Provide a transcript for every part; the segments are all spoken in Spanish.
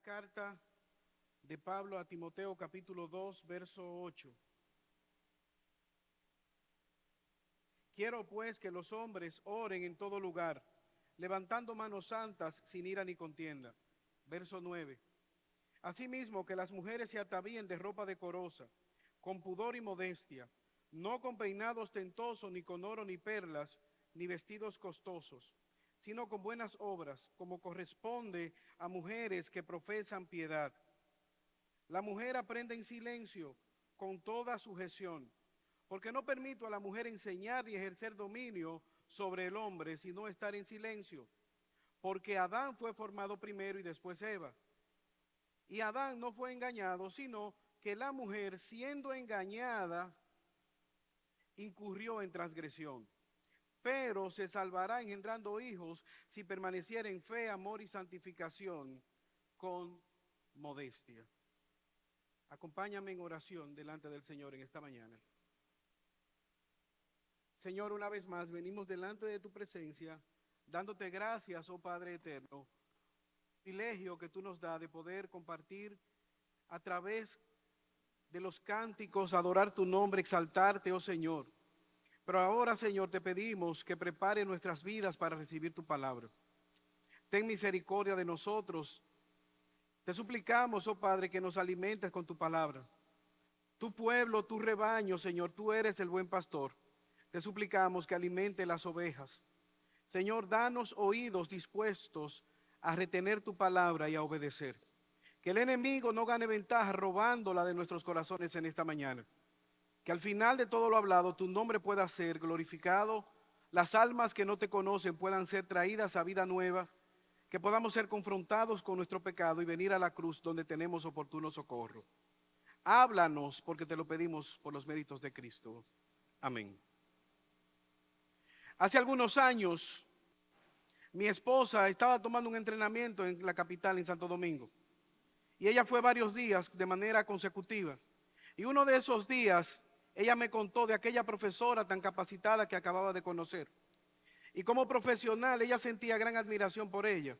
Carta de Pablo a Timoteo, capítulo 2, verso 8. Quiero pues que los hombres oren en todo lugar, levantando manos santas sin ira ni contienda. Verso 9. Asimismo, que las mujeres se atavíen de ropa decorosa, con pudor y modestia, no con peinado ostentoso, ni con oro ni perlas, ni vestidos costosos, sino con buenas obras, como corresponde a mujeres que profesan piedad. La mujer aprende en silencio, con toda sujeción, porque no permito a la mujer enseñar y ejercer dominio sobre el hombre, sino estar en silencio. Porque Adán fue formado primero y después Eva. Y Adán no fue engañado, sino que la mujer, siendo engañada, incurrió en transgresión. Pero se salvará engendrando hijos si permaneciera en fe, amor y santificación con modestia. Acompáñame en oración delante del Señor en esta mañana. Señor, una vez más venimos delante de tu presencia, dándote gracias, oh Padre eterno, privilegio que tú nos das de poder compartir a través de los cánticos, adorar tu nombre, exaltarte, oh Señor. Pero ahora, Señor, te pedimos que prepare nuestras vidas para recibir tu palabra. Ten misericordia de nosotros. Te suplicamos, oh Padre, que nos alimentes con tu palabra. Tu pueblo, tu rebaño, Señor, tú eres el buen pastor. Te suplicamos que alimente las ovejas. Señor, danos oídos dispuestos a retener tu palabra y a obedecer. Que el enemigo no gane ventaja robándola de nuestros corazones en esta mañana. Que al final de todo lo hablado, tu nombre pueda ser glorificado, las almas que no te conocen puedan ser traídas a vida nueva, que podamos ser confrontados con nuestro pecado y venir a la cruz donde tenemos oportuno socorro. Háblanos porque te lo pedimos por los méritos de Cristo. Amén. Hace algunos años, mi esposa estaba tomando un entrenamiento en la capital, en Santo Domingo, y ella fue varios días de manera consecutiva. Y uno de esos días, ella me contó de aquella profesora tan capacitada que acababa de conocer. Y como profesional, ella sentía gran admiración por ella.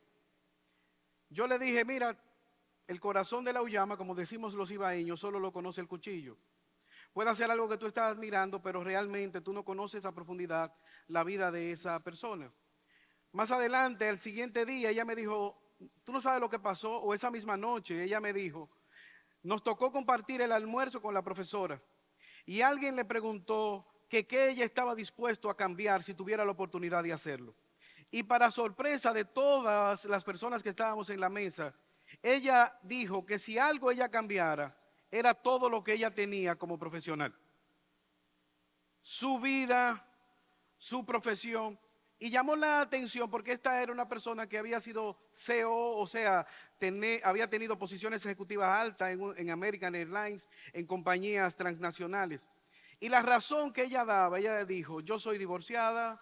Yo le dije, mira, el corazón de la uyama, como decimos los ibaeños, solo lo conoce el cuchillo. Puede hacer algo que tú estás admirando, pero realmente tú no conoces a profundidad la vida de esa persona. Más adelante, el siguiente día, ella me dijo, tú no sabes lo que pasó, o esa misma noche, ella me dijo, nos tocó compartir el almuerzo con la profesora. Y alguien le preguntó que qué ella estaba dispuesto a cambiar si tuviera la oportunidad de hacerlo. Y para sorpresa de todas las personas que estábamos en la mesa, ella dijo que si algo ella cambiara, era todo lo que ella tenía como profesional. Su vida, su profesión. Y llamó la atención porque esta era una persona que había sido CEO, o sea, había tenido posiciones ejecutivas altas en American Airlines, en compañías transnacionales. Y la razón que ella daba, ella dijo, yo soy divorciada,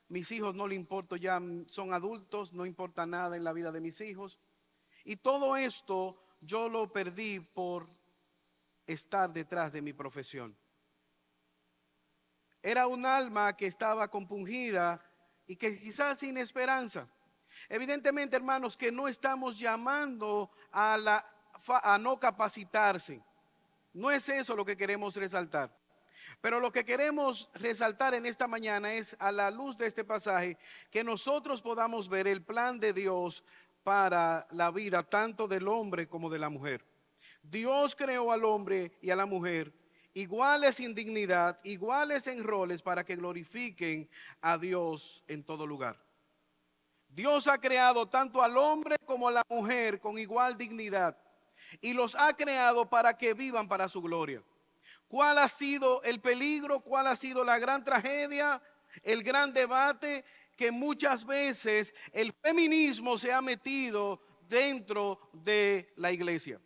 mis hijos no le importo, ya son adultos, no importa nada en la vida de mis hijos. Y todo esto yo lo perdí por estar detrás de mi profesión. Era un alma que estaba compungida y que quizás sin esperanza. Evidentemente, hermanos, que no estamos llamando a no capacitarse. No es eso lo que queremos resaltar. Pero lo que queremos resaltar en esta mañana es, a la luz de este pasaje, que nosotros podamos ver el plan de Dios para la vida tanto del hombre como de la mujer. Dios creó al hombre y a la mujer iguales en dignidad, iguales en roles para que glorifiquen a Dios en todo lugar. Dios ha creado tanto al hombre como a la mujer con igual dignidad y los ha creado para que vivan para su gloria. ¿Cuál ha sido el peligro? ¿Cuál ha sido la gran tragedia? El gran debate que muchas veces el feminismo se ha metido dentro de la iglesia.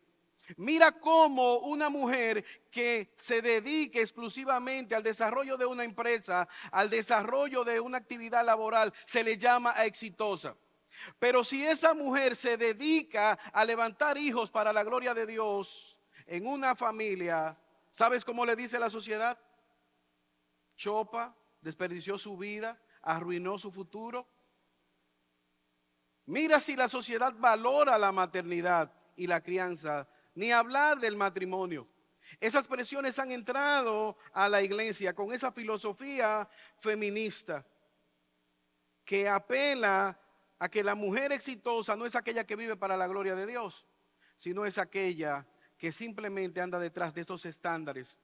Mira cómo una mujer que se dedique exclusivamente al desarrollo de una empresa, al desarrollo de una actividad laboral, se le llama exitosa. Pero si esa mujer se dedica a levantar hijos para la gloria de Dios en una familia, ¿sabes cómo le dice la sociedad? Chopa, desperdició su vida, arruinó su futuro. Mira si la sociedad valora la maternidad y la crianza, ni hablar del matrimonio. Esas presiones han entrado a la iglesia con esa filosofía feminista que apela a que la mujer exitosa no es aquella que vive para la gloria de Dios, sino es aquella que simplemente anda detrás de esos estándares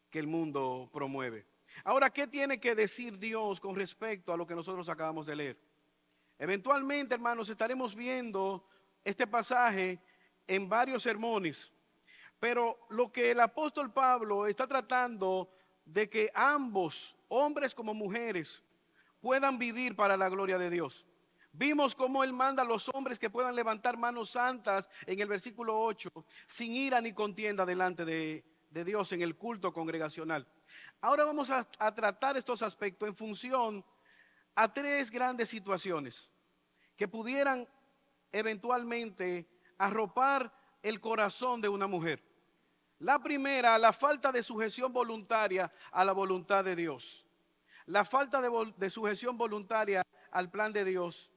que el mundo promueve. Ahora, ¿qué tiene que decir Dios con respecto a lo que nosotros acabamos de leer? Eventualmente, hermanos, estaremos viendo este pasaje en varios sermones, pero lo que el apóstol Pablo está tratando de que ambos, hombres como mujeres, puedan vivir para la gloria de Dios. Vimos cómo él manda a los hombres que puedan levantar manos santas en el versículo 8, sin ira ni contienda delante de Dios en el culto congregacional. Ahora vamos a tratar estos aspectos en función a tres grandes situaciones que pudieran eventualmente arropar el corazón de una mujer. La primera, la falta de sujeción voluntaria a la voluntad de Dios. La falta de sujeción voluntaria al plan de Dios.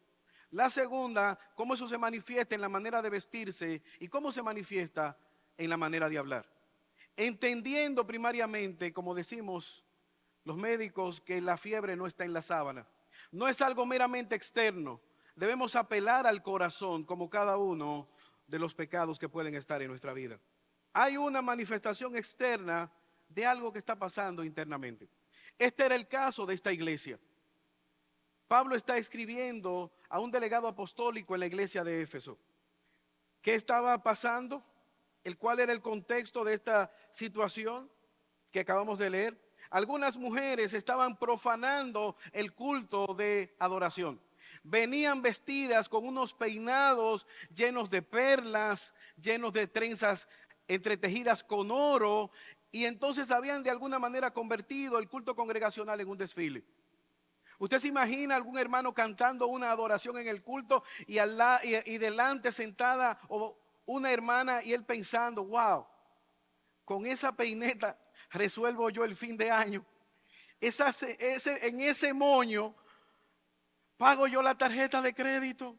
La segunda, cómo eso se manifiesta en la manera de vestirse y cómo se manifiesta en la manera de hablar. Entendiendo primariamente, como decimos los médicos, que la fiebre no está en la sábana. No es algo meramente externo. Debemos apelar al corazón como cada uno de los pecados que pueden estar en nuestra vida. Hay una manifestación externa de algo que está pasando internamente. Este era el caso de esta iglesia. Pablo está escribiendo a un delegado apostólico en la iglesia de Éfeso. ¿Qué estaba pasando? ¿Cuál era el contexto de esta situación que acabamos de leer? Algunas mujeres estaban profanando el culto de adoración. Venían vestidas con unos peinados llenos de perlas, llenos de trenzas entretejidas con oro, y entonces habían de alguna manera convertido el culto congregacional en un desfile. ¿Usted se imagina algún hermano cantando una adoración en el culto y delante sentada una hermana y él pensando, wow, con esa peineta resuelvo yo el fin de año? En ese moño pago yo la tarjeta de crédito.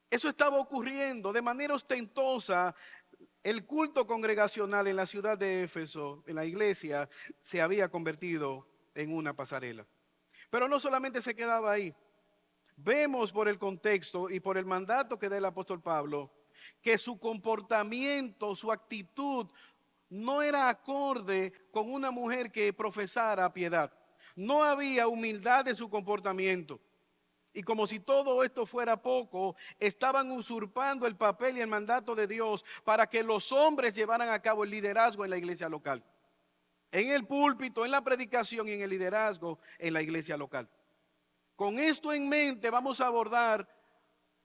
Eso estaba ocurriendo de manera ostentosa. El culto congregacional en la ciudad de Éfeso, en la iglesia, se había convertido en una pasarela. Pero no solamente se quedaba ahí. Vemos por el contexto y por el mandato que da el apóstol Pablo, que su comportamiento, su actitud, no era acorde con una mujer que profesara piedad. No había humildad en su comportamiento. Y como si todo esto fuera poco, estaban usurpando el papel y el mandato de Dios para que los hombres llevaran a cabo el liderazgo en la iglesia local. En el púlpito, en la predicación y en el liderazgo en la iglesia local. Con esto en mente vamos a abordar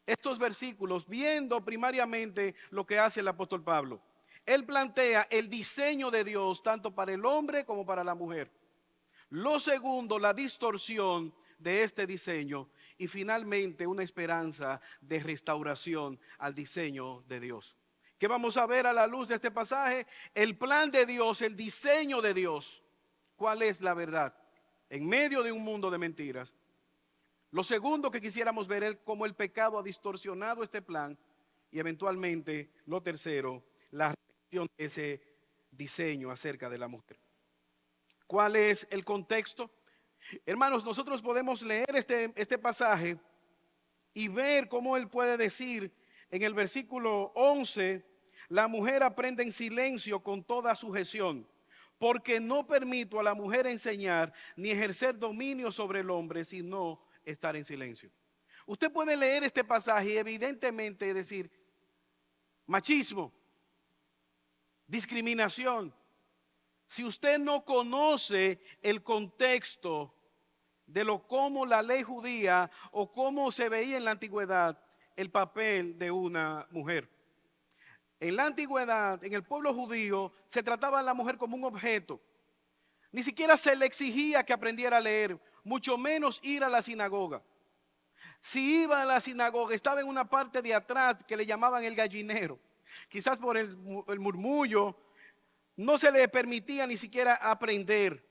estos versículos viendo primariamente lo que hace el apóstol Pablo. Él plantea el diseño de Dios tanto para el hombre como para la mujer. Lo segundo, la distorsión de este diseño. Y finalmente una esperanza de restauración al diseño de Dios. ¿Qué vamos a ver a la luz de este pasaje? El plan de Dios, el diseño de Dios. ¿Cuál es la verdad? En medio de un mundo de mentiras. Lo segundo que quisiéramos ver es cómo el pecado ha distorsionado este plan. Y eventualmente, lo tercero, la reacción de ese diseño acerca de la mujer. ¿Cuál es el contexto? Hermanos, nosotros podemos leer este pasaje y ver cómo él puede decir en el versículo 11, la mujer aprende en silencio con toda sujeción, porque no permito a la mujer enseñar ni ejercer dominio sobre el hombre, sino estar en silencio. Usted puede leer este pasaje y evidentemente decir, machismo, discriminación. Si usted no conoce el contexto de cómo la ley judía o cómo se veía en la antigüedad el papel de una mujer. En la antigüedad, en el pueblo judío, se trataba a la mujer como un objeto. Ni siquiera se le exigía que aprendiera a leer, mucho menos ir a la sinagoga. Si iba a la sinagoga, estaba en una parte de atrás que le llamaban el gallinero. Quizás por el murmullo, no se le permitía ni siquiera aprender.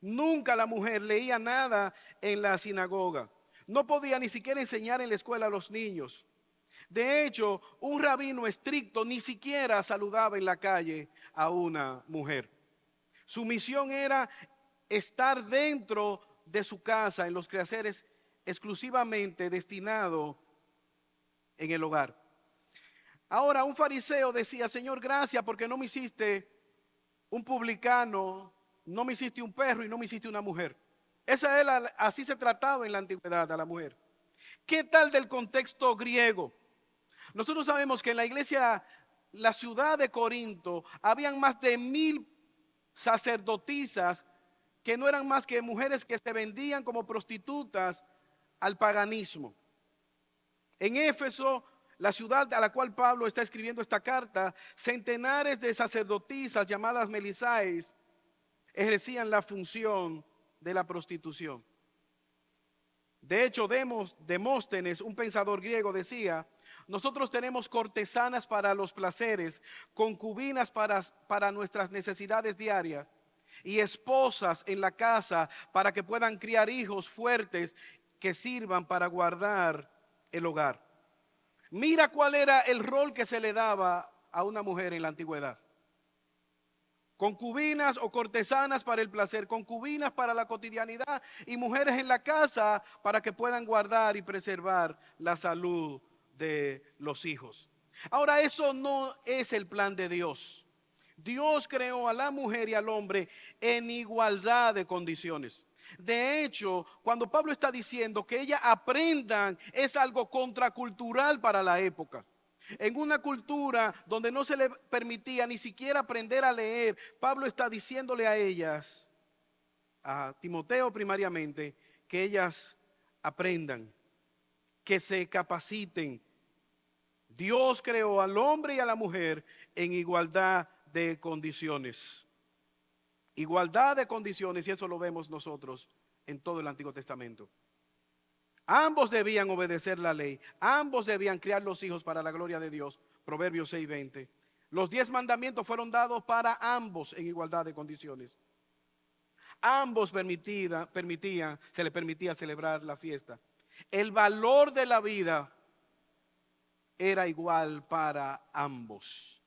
Nunca la mujer leía nada en la sinagoga. No podía ni siquiera enseñar en la escuela a los niños. De hecho, un rabino estricto ni siquiera saludaba en la calle a una mujer. Su misión era estar dentro de su casa, en los quehaceres exclusivamente destinados en el hogar. Ahora, un fariseo decía: Señor, gracias porque no me hiciste un publicano, no me hiciste un perro y no me hiciste una mujer. Así se trataba en la antigüedad a la mujer. ¿Qué tal del contexto griego? Nosotros sabemos que en la iglesia, la ciudad de Corinto, habían más de 1000 sacerdotisas que no eran más que mujeres que se vendían como prostitutas al paganismo. En Éfeso, la ciudad a la cual Pablo está escribiendo esta carta, centenares de sacerdotisas llamadas Melisáis ejercían la función de la prostitución. De hecho, Demóstenes, un pensador griego, decía: nosotros tenemos cortesanas para los placeres, concubinas para nuestras necesidades diarias y esposas en la casa para que puedan criar hijos fuertes que sirvan para guardar el hogar. Mira cuál era el rol que se le daba a una mujer en la antigüedad. Concubinas o cortesanas para el placer, concubinas para la cotidianidad y mujeres en la casa para que puedan guardar y preservar la salud de los hijos. Ahora, eso no es el plan de Dios. Dios creó a la mujer y al hombre en igualdad de condiciones. De hecho, cuando Pablo está diciendo que ellas aprendan, es algo contracultural para la época. En una cultura donde no se le permitía ni siquiera aprender a leer, Pablo está diciéndole a ellas, a Timoteo primariamente, que ellas aprendan, que se capaciten. Dios creó al hombre y a la mujer en igualdad de condiciones. Igualdad de condiciones, y eso lo vemos nosotros en todo el Antiguo Testamento. Ambos debían obedecer la ley, ambos debían criar los hijos para la gloria de Dios. Proverbios 6:20. Los 10 mandamientos fueron dados para ambos en igualdad de condiciones. Ambos se les permitía celebrar la fiesta. El valor de la vida era igual para ambos.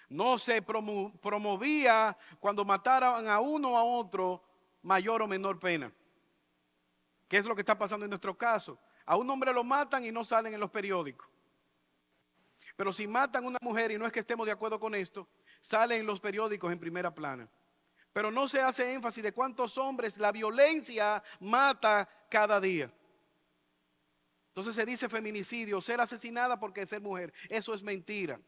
No se promovía cuando mataran a uno o a otro mayor o menor pena. ¿Qué es lo que está pasando en nuestro caso? A un hombre lo matan y no salen en los periódicos. Pero si matan a una mujer, y no es que estemos de acuerdo con esto, salen en los periódicos en primera plana. Pero no se hace énfasis de cuántos hombres la violencia mata cada día. Entonces se dice feminicidio, ser asesinada porque es ser mujer. Eso es mentira.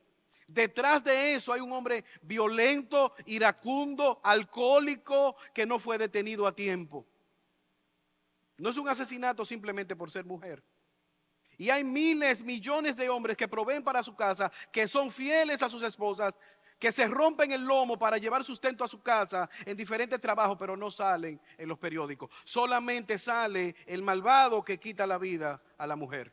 Detrás de eso hay un hombre violento, iracundo, alcohólico, que no fue detenido a tiempo. No es un asesinato simplemente por ser mujer. Y hay miles, millones de hombres que proveen para su casa, que son fieles a sus esposas, que se rompen el lomo para llevar sustento a su casa en diferentes trabajos, pero no salen en los periódicos. Solamente sale el malvado que quita la vida a la mujer.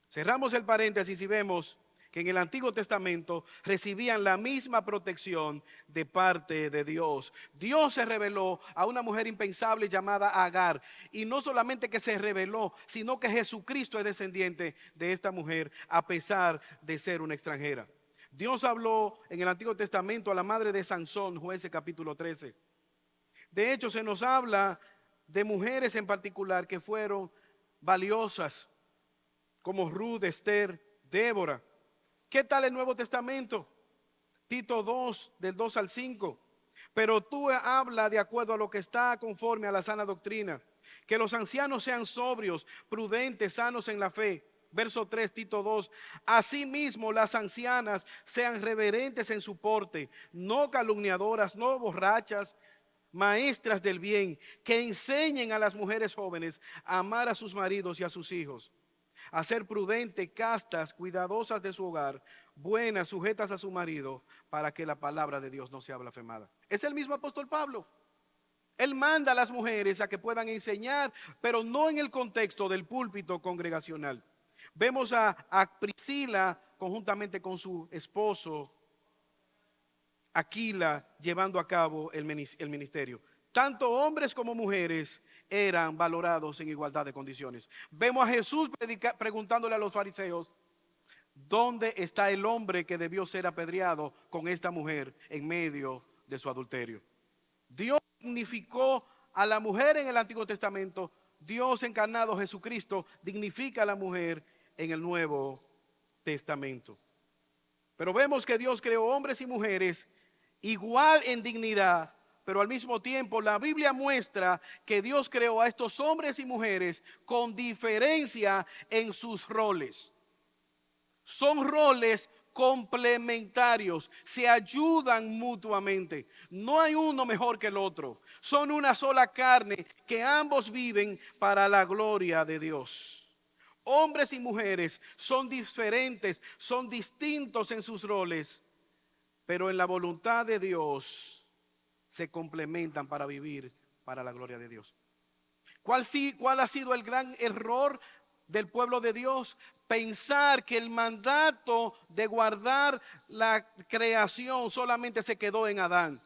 Cerramos el paréntesis y vemos que en el Antiguo Testamento recibían la misma protección de parte de Dios. Dios se reveló a una mujer impensable llamada Agar. Y no solamente que se reveló, sino que Jesucristo es descendiente de esta mujer a pesar de ser una extranjera. Dios habló en el Antiguo Testamento a la madre de Sansón, Jueces capítulo 13. De hecho, se nos habla de mujeres en particular que fueron valiosas, como Ruth, Esther, Débora. ¿Qué tal el Nuevo Testamento? Tito 2, del 2 al 5. Pero tú habla de acuerdo a lo que está conforme a la sana doctrina. Que los ancianos sean sobrios, prudentes, sanos en la fe. Verso 3, Tito 2. Asimismo, las ancianas sean reverentes en su porte, no calumniadoras, no borrachas, maestras del bien, que enseñen a las mujeres jóvenes a amar a sus maridos y a sus hijos, a ser prudentes, castas, cuidadosas de su hogar, buenas, sujetas a su marido, para que la palabra de Dios no sea blasfemada. Es el mismo apóstol Pablo. Él manda a las mujeres a que puedan enseñar, pero no en el contexto del púlpito congregacional. Vemos a Priscila conjuntamente con su esposo Aquila llevando a cabo el ministerio. tanto hombres como mujeres eran valorados en igualdad de condiciones. Vemos a Jesús preguntándole a los fariseos, ¿dónde está el hombre que debió ser apedreado con esta mujer en medio de su adulterio? Dios dignificó a la mujer en el Antiguo Testamento. Dios encarnado, Jesucristo, dignifica a la mujer en el Nuevo Testamento. Pero vemos que Dios creó hombres y mujeres igual en dignidad, pero al mismo tiempo la Biblia muestra que Dios creó a estos hombres y mujeres con diferencia en sus roles. Son roles complementarios, se ayudan mutuamente. No hay uno mejor que el otro. Son una sola carne que ambos viven para la gloria de Dios. Hombres y mujeres son diferentes, son distintos en sus roles, pero en la voluntad de Dios se complementan para vivir para la gloria de Dios. ¿Cuál ha sido el gran error del pueblo de Dios? Pensar que el mandato de guardar la creación solamente se quedó en Adán.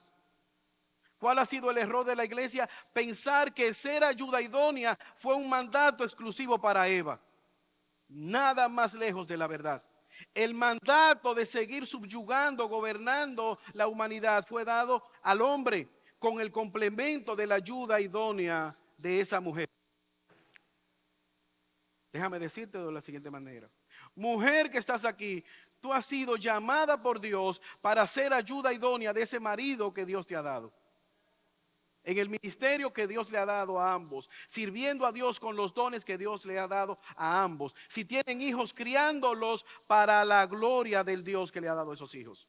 ¿Cuál ha sido el error de la iglesia? Pensar que ser ayuda idónea fue un mandato exclusivo para Eva. Nada más lejos de la verdad. El mandato de seguir subyugando, gobernando la humanidad fue dado al hombre con el complemento de la ayuda idónea de esa mujer. Déjame decirte de la siguiente manera. Mujer que estás aquí, tú has sido llamada por Dios para ser ayuda idónea de ese marido que Dios te ha dado. En el ministerio que Dios le ha dado a ambos, sirviendo a Dios con los dones que Dios le ha dado a ambos. Si tienen hijos, criándolos para la gloria del Dios que le ha dado a esos hijos.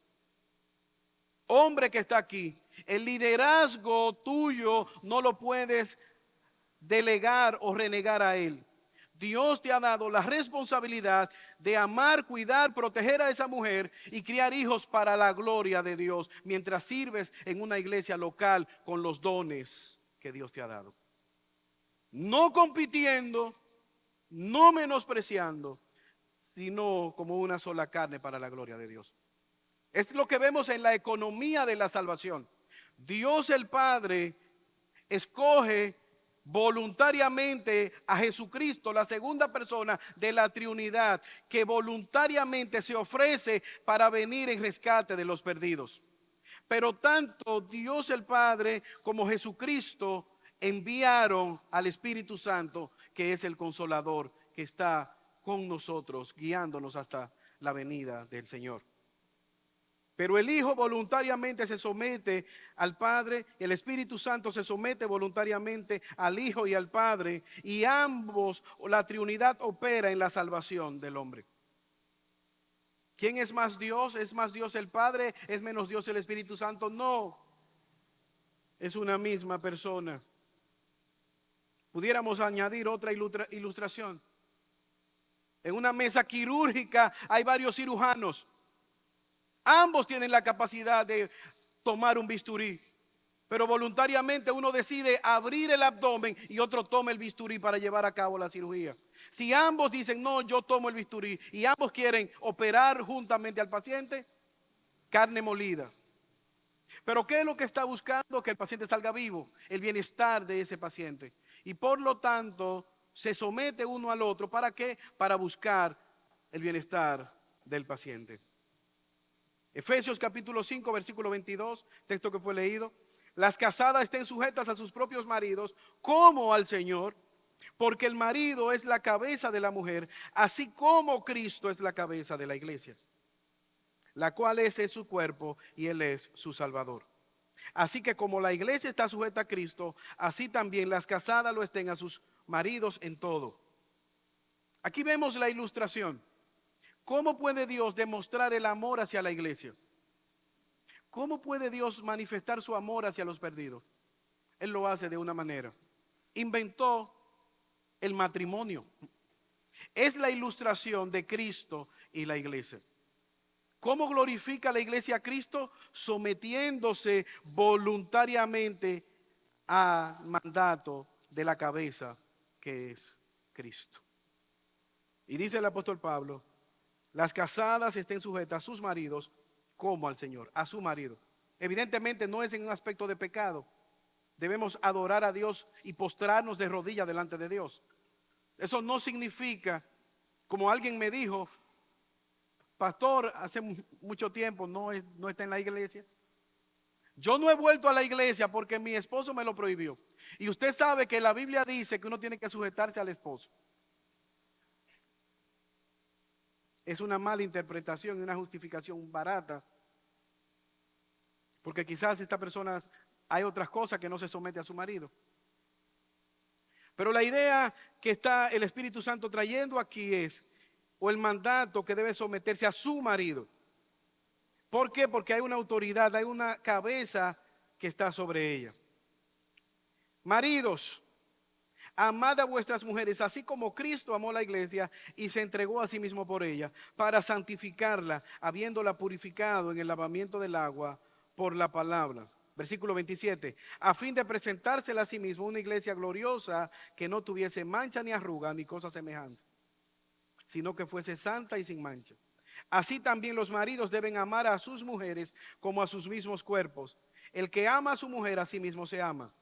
Hombre que está aquí, el liderazgo tuyo no lo puedes delegar o renegar a él. Dios te ha dado la responsabilidad de amar, cuidar, proteger a esa mujer y criar hijos para la gloria de Dios mientras sirves en una iglesia local con los dones que Dios te ha dado. No compitiendo, no menospreciando, sino como una sola carne para la gloria de Dios. Es lo que vemos en la economía de la salvación. Dios el Padre escoge voluntariamente a Jesucristo, la segunda persona de la Trinidad, que voluntariamente se ofrece para venir en rescate de los perdidos. Pero tanto Dios el Padre como Jesucristo enviaron al Espíritu Santo, que es el Consolador, que está con nosotros, guiándonos hasta la venida del Señor. Pero el Hijo voluntariamente se somete al Padre, el Espíritu Santo se somete voluntariamente al Hijo y al Padre, y ambos, la Trinidad opera en la salvación del hombre. ¿Quién es más Dios? ¿Es más Dios el Padre? ¿Es menos Dios el Espíritu Santo? No, es una misma persona. Pudiéramos añadir otra ilustración. En una mesa quirúrgica hay varios cirujanos. Ambos tienen la capacidad de tomar un bisturí, pero voluntariamente uno decide abrir el abdomen y otro toma el bisturí para llevar a cabo la cirugía. Si ambos dicen, no, yo tomo el bisturí, y ambos quieren operar juntamente al paciente, carne molida. Pero ¿qué es lo que está buscando? Que el paciente salga vivo, el bienestar de ese paciente. Y por lo tanto, se somete uno al otro. ¿Para qué? Para buscar el bienestar del paciente. Efesios capítulo 5, versículo 22, texto que fue leído. Las casadas estén sujetas a sus propios maridos como al Señor, porque el marido es la cabeza de la mujer, así como Cristo es la cabeza de la iglesia, la cual es su cuerpo y Él es su Salvador. Así que como la iglesia está sujeta a Cristo, así también las casadas lo estén a sus maridos en todo. Aquí vemos la ilustración. ¿Cómo puede Dios demostrar el amor hacia la iglesia? ¿Cómo puede Dios manifestar su amor hacia los perdidos? Él lo hace de una manera. Inventó el matrimonio. Es la ilustración de Cristo y la iglesia. ¿Cómo glorifica la iglesia a Cristo? Sometiéndose voluntariamente al mandato de la cabeza, que es Cristo. Y dice el apóstol Pablo, las casadas estén sujetas a sus maridos como al Señor, a su marido. Evidentemente no es en un aspecto de pecado. debemos adorar a Dios y postrarnos de rodillas delante de Dios. Eso no significa, como alguien me dijo, pastor, hace mucho tiempo no está en la iglesia. Yo no he vuelto a la iglesia porque mi esposo me lo prohibió. Y usted sabe que la Biblia dice que uno tiene que sujetarse al esposo. Es una mala interpretación y una justificación barata. Porque quizás esta persona hay otras cosas que no se somete a su marido. Pero la idea que está el Espíritu Santo trayendo aquí es, o el mandato que debe someterse a su marido. ¿Por qué? Porque hay una autoridad, hay una cabeza que está sobre ella. Maridos, amad a vuestras mujeres, así como Cristo amó la iglesia y se entregó a sí mismo por ella, para santificarla, habiéndola purificado en el lavamiento del agua por la palabra. Versículo 27, a fin de presentársela a sí mismo una iglesia gloriosa, que no tuviese mancha ni arruga ni cosa semejante, sino que fuese santa y sin mancha. Así también los maridos deben amar a sus mujeres como a sus mismos cuerpos. El que ama a su mujer a sí mismo se ama,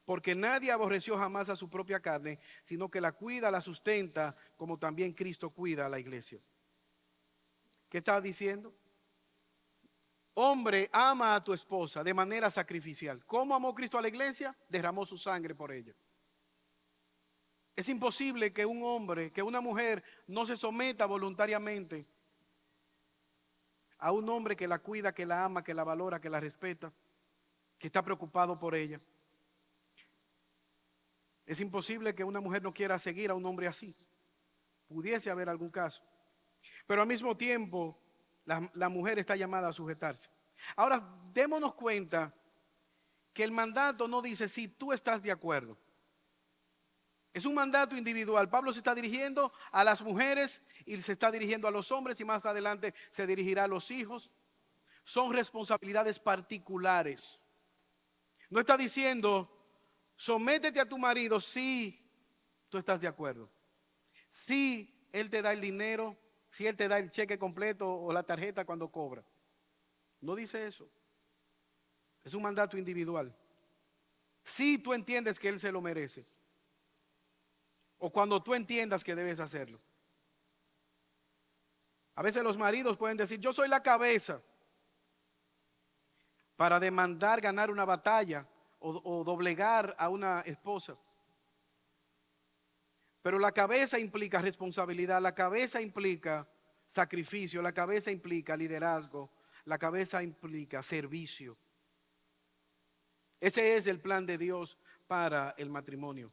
porque nadie aborreció jamás a su propia carne, sino que la cuida, la sustenta, como también Cristo cuida a la iglesia. ¿Qué está diciendo? Hombre, ama a tu esposa de manera sacrificial. ¿Cómo amó Cristo a la iglesia? Derramó su sangre por ella. Es imposible que un hombre, que una mujer no se someta voluntariamente a un hombre que la cuida, que la ama, que la valora, que la respeta, que está preocupado por ella. Es imposible que una mujer no quiera seguir a un hombre así. Pudiese haber algún caso. Pero al mismo tiempo, la mujer está llamada a sujetarse. Ahora, démonos cuenta que el mandato no dice si tú estás de acuerdo. Es un mandato individual. Pablo se está dirigiendo a las mujeres y se está dirigiendo a los hombres y más adelante se dirigirá a los hijos. Son responsabilidades particulares. No está diciendo, sométete a tu marido si tú estás de acuerdo. Si él te da el dinero, si él te da el cheque completo o la tarjeta cuando cobra. No dice eso. Es un mandato individual. Si tú entiendes que él se lo merece. O cuando tú entiendas que debes hacerlo. A veces los maridos pueden decir, yo soy la cabeza, para demandar ganar una batalla o doblegar a una esposa. Pero la cabeza implica responsabilidad, la cabeza implica sacrificio, la cabeza implica liderazgo, la cabeza implica servicio. Ese es el plan de Dios para el matrimonio.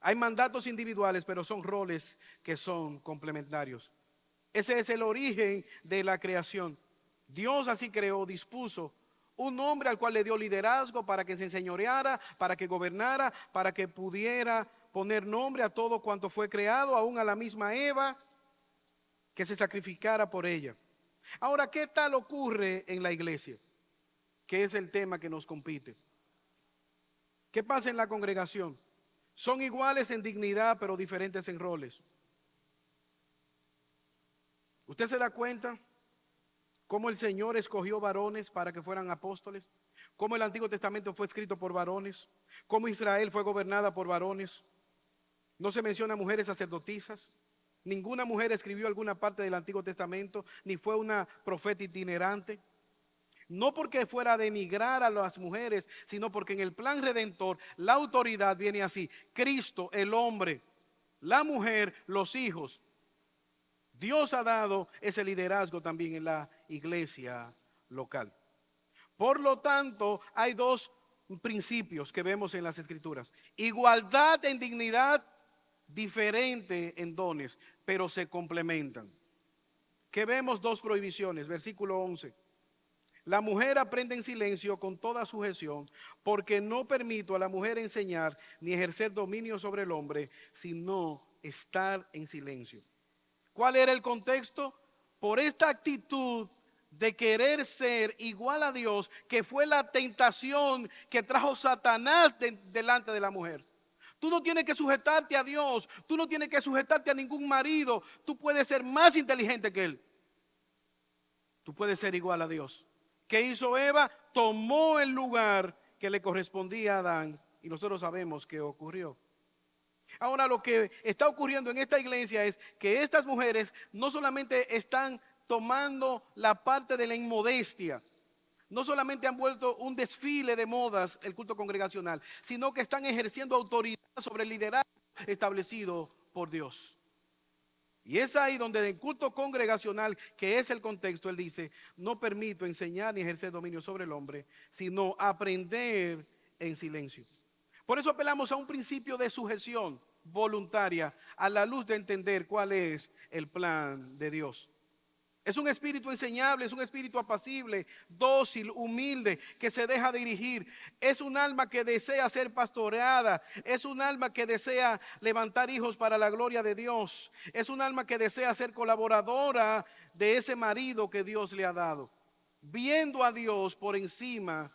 Hay mandatos individuales, pero son roles que son complementarios. Ese es el origen de la creación. Dios así creó, dispuso un hombre al cual le dio liderazgo para que se enseñoreara, para que gobernara, para que pudiera poner nombre a todo cuanto fue creado, aún a la misma Eva, que se sacrificara por ella. Ahora, ¿qué tal ocurre en la iglesia? Que es el tema que nos compete. ¿Qué pasa en la congregación? Son iguales en dignidad, pero diferentes en roles. ¿Usted se da cuenta cómo el Señor escogió varones para que fueran apóstoles? Cómo el Antiguo Testamento fue escrito por varones. Cómo Israel fue gobernada por varones. No se menciona mujeres sacerdotisas. Ninguna mujer escribió alguna parte del Antiguo Testamento, ni fue una profeta itinerante. No porque fuera a denigrar a las mujeres, sino porque en el plan redentor la autoridad viene así. Cristo, el hombre, la mujer, los hijos. Dios ha dado ese liderazgo también en la iglesia local. Por lo tanto, hay dos principios que vemos en las Escrituras. Igualdad en dignidad, diferente en dones, pero se complementan. Que vemos dos prohibiciones, versículo 11. La mujer aprende en silencio con toda sujeción, porque no permito a la mujer enseñar ni ejercer dominio sobre el hombre, sino estar en silencio. ¿Cuál era el contexto? Por esta actitud de querer ser igual a Dios, que fue la tentación que trajo Satanás delante de la mujer. Tú no tienes que sujetarte a Dios, tú no tienes que sujetarte a ningún marido, tú puedes ser más inteligente que él. Tú puedes ser igual a Dios. ¿Qué hizo Eva? Tomó el lugar que le correspondía a Adán, y nosotros sabemos que ocurrió. Ahora lo que está ocurriendo en esta iglesia es que estas mujeres no solamente están tomando la parte de la inmodestia, no solamente han vuelto un desfile de modas el culto congregacional, sino que están ejerciendo autoridad sobre el liderazgo establecido por Dios. Y es ahí donde en el culto congregacional, que es el contexto, él dice, no permito enseñar ni ejercer dominio sobre el hombre, sino aprender en silencio. Por eso apelamos a un principio de sujeción voluntaria a la luz de entender cuál es el plan de Dios. Es un espíritu enseñable, es un espíritu apacible, dócil, humilde, que se deja dirigir. Es un alma que desea ser pastoreada. Es un alma que desea levantar hijos para la gloria de Dios. Es un alma que desea ser colaboradora de ese marido que Dios le ha dado, viendo a Dios por encima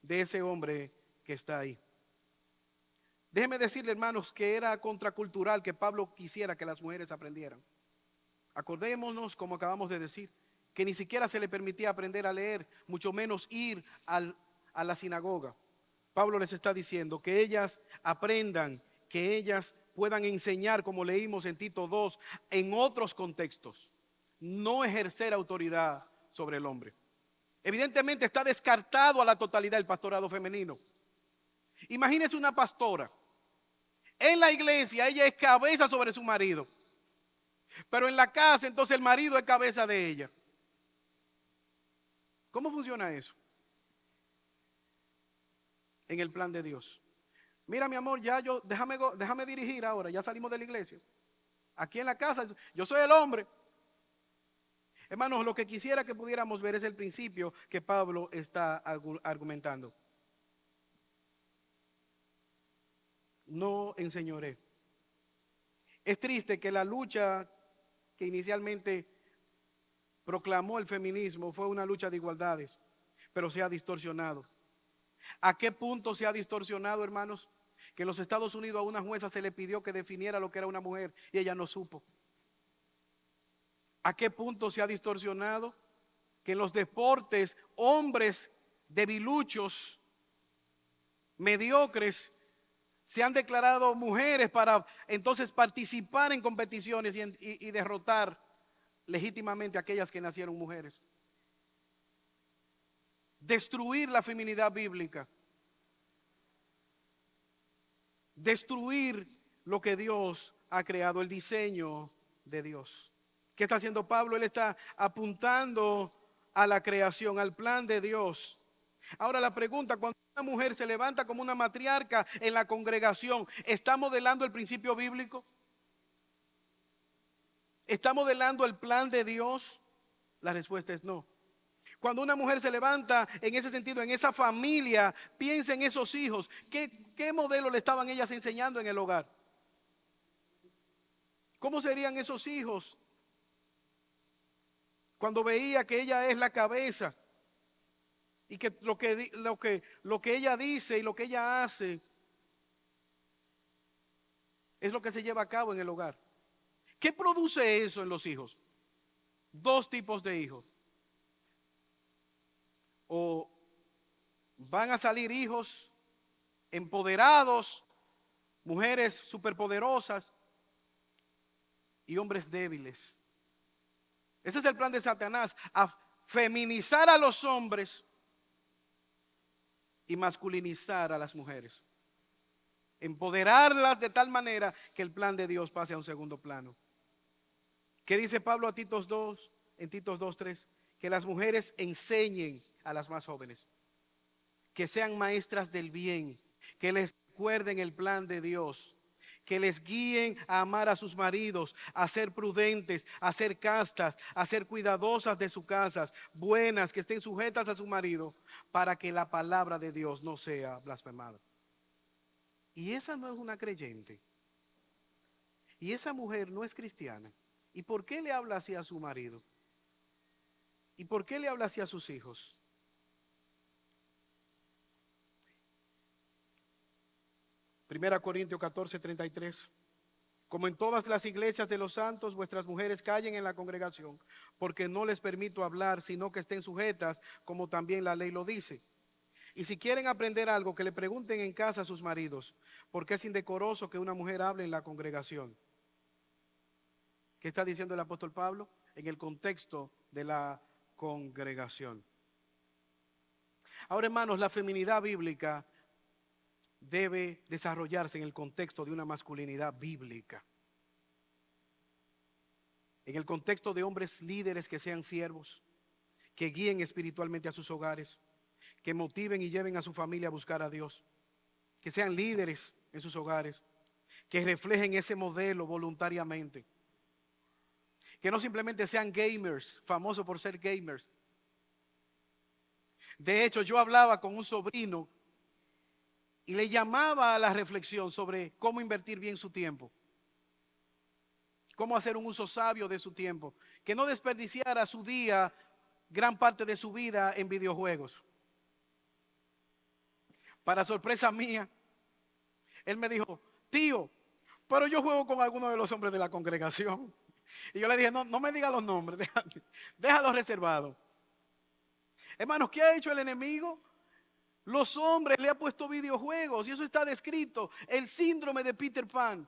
de ese hombre que está ahí. Déjeme decirle, hermanos, que era contracultural que Pablo quisiera que las mujeres aprendieran. Acordémonos, como acabamos de decir, que ni siquiera se le permitía aprender a leer, mucho menos ir a la sinagoga. Pablo les está diciendo que ellas aprendan, que ellas puedan enseñar, como leímos en Tito 2, en otros contextos, no ejercer autoridad sobre el hombre. Evidentemente está descartado a la totalidad el pastorado femenino. Imagínese una pastora. En la iglesia ella es cabeza sobre su marido, pero en la casa entonces el marido es cabeza de ella. ¿Cómo funciona eso? En el plan de Dios. Mira, mi amor, déjame dirigir ahora, ya salimos de la iglesia. Aquí en la casa, yo soy el hombre. Hermanos, lo que quisiera que pudiéramos ver es el principio que Pablo está argumentando. No enseñoré. Es triste que la lucha que inicialmente proclamó el feminismo fue una lucha de igualdades, pero se ha distorsionado. ¿A qué punto se ha distorsionado, hermanos? Que en los Estados Unidos a una jueza se le pidió que definiera lo que era una mujer y ella no supo. ¿A qué punto se ha distorsionado? Que en los deportes hombres debiluchos, mediocres, se han declarado mujeres para entonces participar en competiciones y derrotar legítimamente a aquellas que nacieron mujeres. Destruir la feminidad bíblica. Destruir lo que Dios ha creado, el diseño de Dios. ¿Qué está haciendo Pablo? Él está apuntando a la creación, al plan de Dios. Ahora la pregunta, cuando una mujer se levanta como una matriarca en la congregación, ¿está modelando el principio bíblico? ¿Está modelando el plan de Dios? La respuesta es no. Cuando una mujer se levanta en ese sentido, en esa familia, piensa en esos hijos. ¿Qué modelo le estaban ellas enseñando en el hogar? ¿Cómo serían esos hijos cuando veía que ella es la cabeza? Y que lo que ella dice y lo que ella hace es lo que se lleva a cabo en el hogar. ¿Qué produce eso en los hijos? Dos tipos de hijos. O van a salir hijos empoderados, mujeres superpoderosas y hombres débiles. Ese es el plan de Satanás, a feminizar a los hombres y masculinizar a las mujeres. Empoderarlas de tal manera que el plan de Dios pase a un segundo plano. ¿Qué dice Pablo a Tito 2, en Tito 2:3? Que las mujeres enseñen a las más jóvenes, que sean maestras del bien, que les recuerden el plan de Dios, que les guíen a amar a sus maridos, a ser prudentes, a ser castas, a ser cuidadosas de sus casas, buenas, que estén sujetas a su marido, para que la palabra de Dios no sea blasfemada. Y esa no es una creyente. Y esa mujer no es cristiana. ¿Y por qué le habla así a su marido? ¿Y por qué le habla así a sus hijos? Primera Corintios 14:33. Como en todas las iglesias de los santos, vuestras mujeres callen en la congregación, porque no les permito hablar, sino que estén sujetas, como también la ley lo dice. Y si quieren aprender algo, que le pregunten en casa a sus maridos, porque es indecoroso que una mujer hable en la congregación. ¿Qué está diciendo el apóstol Pablo? En el contexto de la congregación. Ahora, hermanos, la feminidad bíblica debe desarrollarse en el contexto de una masculinidad bíblica. En el contexto de hombres líderes que sean siervos, que guíen espiritualmente a sus hogares, que motiven y lleven a su familia a buscar a Dios, que sean líderes en sus hogares, que reflejen ese modelo voluntariamente, que no simplemente sean gamers, famosos por ser gamers. De hecho, yo hablaba con un sobrino y le llamaba a la reflexión sobre cómo invertir bien su tiempo, cómo hacer un uso sabio de su tiempo, que no desperdiciara su día, gran parte de su vida en videojuegos. Para sorpresa mía, él me dijo: tío, pero yo juego con algunos de los hombres de la congregación. Y yo le dije: no me diga los nombres, déjalo reservado. Hermanos, ¿qué ha hecho el enemigo? Los hombres le ha puesto videojuegos y eso está descrito. El síndrome de Peter Pan.